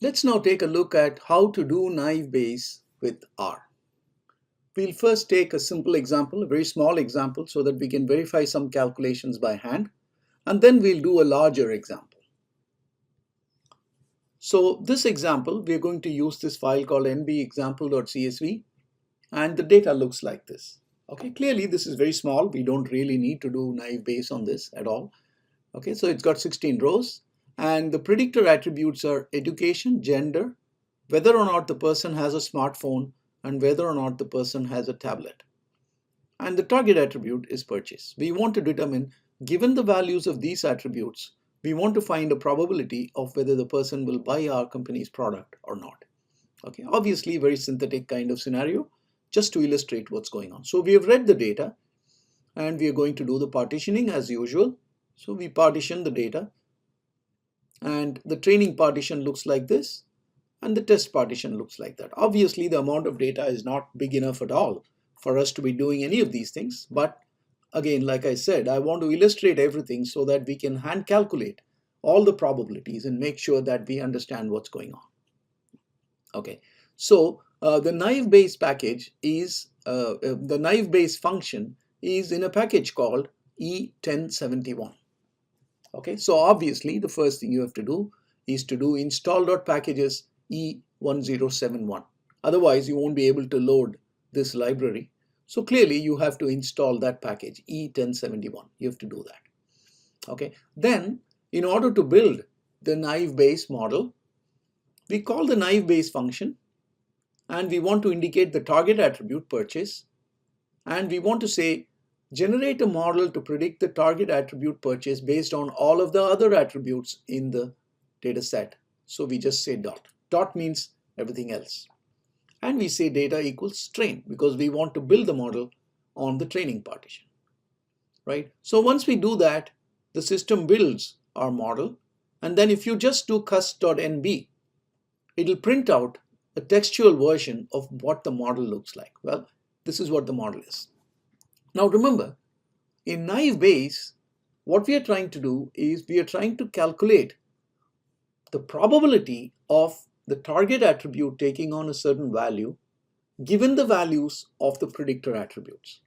Let's now take a look at how to do naive Bayes with R. We'll first take a simple example, a very small example, so that we can verify some calculations by hand, and then we'll do a larger example. So this example, we're going to use this file called nbexample.csv, and the data looks like this. Okay, clearly this is very small. We don't really need to do naive Bayes on this at all. Okay, so it's got 16 rows, and the predictor attributes are education, gender, whether or not the person has a smartphone, and whether or not the person has a tablet. And the target attribute is purchase. We want to determine, given the values of these attributes, we want to find a probability of whether the person will buy our company's product or not. Okay, obviously very synthetic kind of scenario, just to illustrate what's going on. So we have read the data, and we are going to do the partitioning as usual. So we partition the data, and the training partition looks like this, and the test partition looks like that. Obviously, the amount of data is not big enough at all for us to be doing any of these things. But again, like I said, I want to illustrate everything so that we can hand calculate all the probabilities and make sure that we understand what's going on. Okay, so the naive Bayes package is, the naive Bayes function is in a package called E1071. Okay, so obviously the first thing you have to do is to do install.packages E1071. Otherwise, you won't be able to load this library. So clearly you have to install that package E1071. You have to do that. Okay, then in order to build the naive Bayes model, we call the naive Bayes function, and we want to indicate the target attribute purchase, and we want to say generate a model to predict the target attribute purchase based on all of the other attributes in the data set. So we just say dot. Dot means everything else. And we say data equals train, because we want to build the model on the training partition, right? So once we do that, the system builds our model. And then if you just do cust.nb, it'll print out a textual version of what the model looks like. Well, this is what the model is. Now remember, in naive Bayes, what we are trying to do is we are trying to calculate the probability of the target attribute taking on a certain value given the values of the predictor attributes,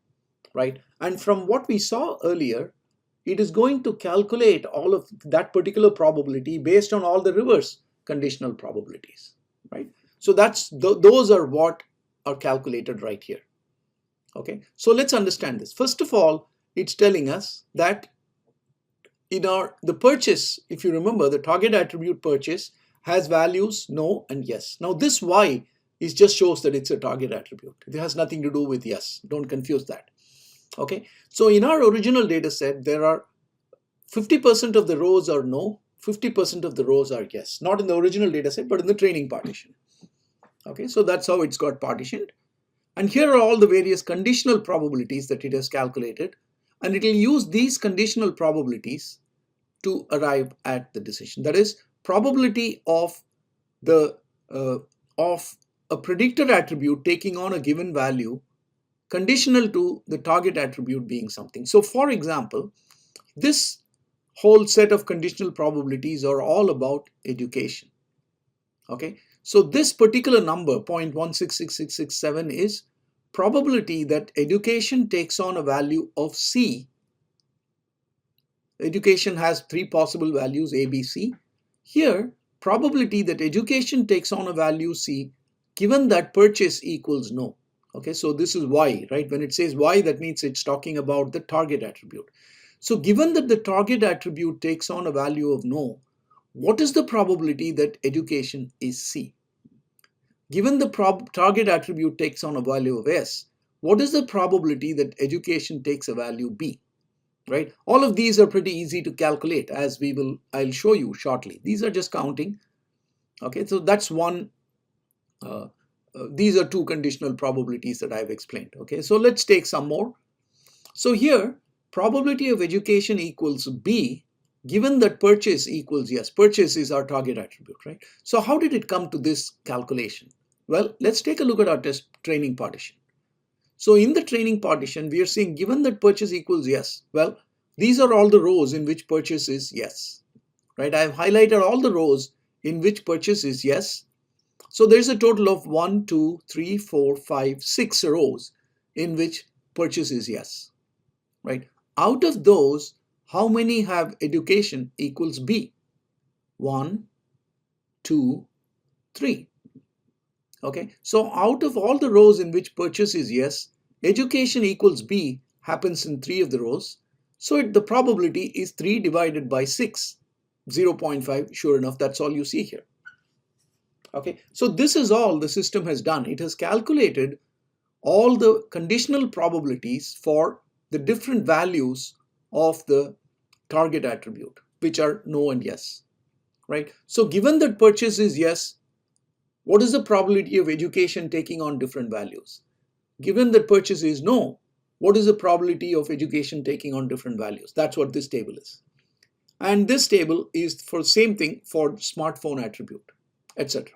right? And from what we saw earlier, it is going to calculate all of that particular probability based on all the reverse conditional probabilities, right? So those are what are calculated right here. Okay, so let's understand this. First of all, it's telling us that in the purchase, if you remember, the target attribute purchase has values no and yes. Now this y is just shows that it's a target attribute. It has nothing to do with yes. Don't confuse that. Okay, so in our original data set, there are 50% of the rows are no, 50% of the rows are yes. Not in the original data set, but in the training partition. Okay, so that's how it's got partitioned. And here are all the various conditional probabilities that it has calculated, and it will use these conditional probabilities to arrive at the decision. That is, probability of a predictor attribute taking on a given value conditional to the target attribute being something. So for example, this whole set of conditional probabilities are all about education. Okay, so this particular number 0.166667 is probability that education takes on a value of C. Education has three possible values A, B, C. Here, probability that education takes on a value C given that purchase equals no. Okay, so this is Y, right? When it says Y, that means it's talking about the target attribute. So given that the target attribute takes on a value of no, what is the probability that education is C? Given the target attribute takes on a value of S, what is the probability that education takes a value B? Right? All of these are pretty easy to calculate, as I'll show you shortly. These are just counting. Okay, so that's one. These are two conditional probabilities that I've explained. Okay, so let's take some more. So here, probability of education equals B, given that purchase equals yes. Purchase is our target attribute, right? So how did it come to this calculation? Well, let's take a look at our training partition. So in the training partition, we are saying given that purchase equals yes, well, these are all the rows in which purchase is yes, right? I've highlighted all the rows in which purchase is yes. So there's a total of 1, 2, 3, 4, 5, 6 rows in which purchase is yes, right? Out of those, how many have education equals B? 1, 2, 3. Okay, so out of all the rows in which purchase is yes, education equals B happens in 3 of the rows. So the probability is 3 divided by 6, 0.5. Sure enough, that's all you see here. Okay, so this is all the system has done. It has calculated all the conditional probabilities for the different values of the target attribute, which are no and yes, right? So given that purchase is yes, what is the probability of education taking on different values? Given that purchase is no, what is the probability of education taking on different values? That's what this table is. And this table is for same thing for smartphone attribute, etc.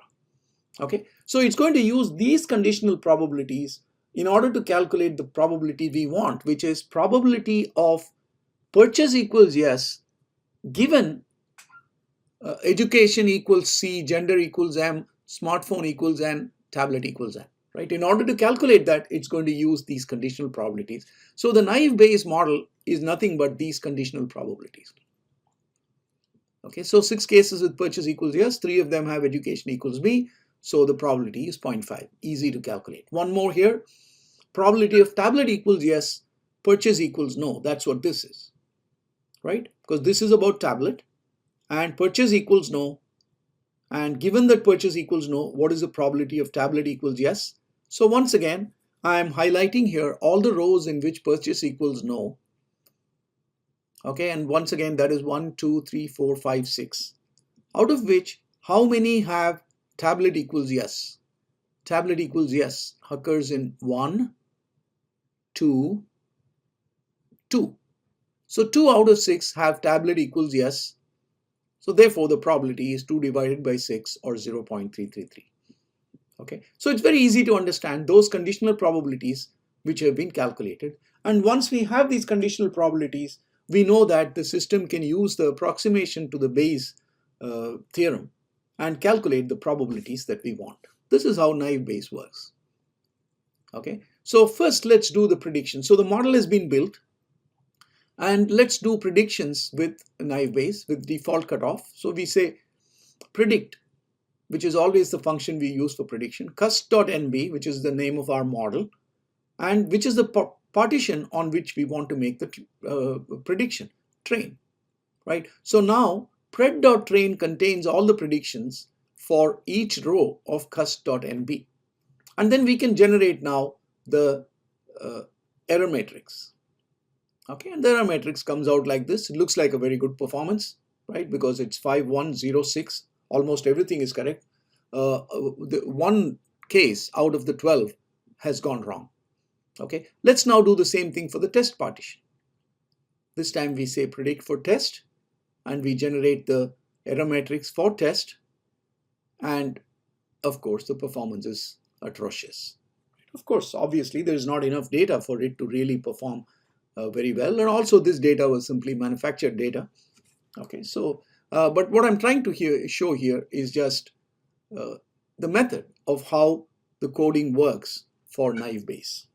Okay, so it's going to use these conditional probabilities in order to calculate the probability we want, which is probability of purchase equals yes, given education equals C, gender equals M, smartphone equals N, tablet equals N. Right? In order to calculate that, it's going to use these conditional probabilities. So the naive Bayes model is nothing but these conditional probabilities. Okay, so 6 cases with purchase equals yes, 3 of them have education equals B. So the probability is 0.5, easy to calculate. One more here, probability of tablet equals yes, purchase equals no. That's what this is, right? Because this is about tablet and purchase equals no. And given that purchase equals no, what is the probability of tablet equals yes? So once again, I am highlighting here all the rows in which purchase equals no. Okay, and once again, that is 1, 2, 3, 4, 5, 6. Out of which, how many have tablet equals yes? Tablet equals yes occurs in 1, 2, 2. So 2 out of 6 have tablet equals yes. So therefore, the probability is 2 divided by 6 or 0.333. Okay, so it's very easy to understand those conditional probabilities which have been calculated. And once we have these conditional probabilities, we know that the system can use the approximation to the Bayes theorem and calculate the probabilities that we want. This is how naive Bayes works. Okay, so first let's do the prediction. So the model has been built. And let's do predictions with naive Bayes with default cutoff. So we say predict, which is always the function we use for prediction, cust.nb, which is the name of our model, and which is the partition on which we want to make the prediction, train, right? So now pred.train contains all the predictions for each row of cust.nb. And then we can generate now the error matrix. Okay, and the error matrix comes out like this. It looks like a very good performance, right? Because it's 5106. Almost everything is correct. The one case out of the 12 has gone wrong. Okay, let's now do the same thing for the test partition. This time we say predict for test and we generate the error matrix for test. And of course, the performance is atrocious. Of course, obviously, there is not enough data for it to really perform very well, and also this data was simply manufactured data. Okay, so but what I'm trying to show here is just the method of how the coding works for naive Bayes.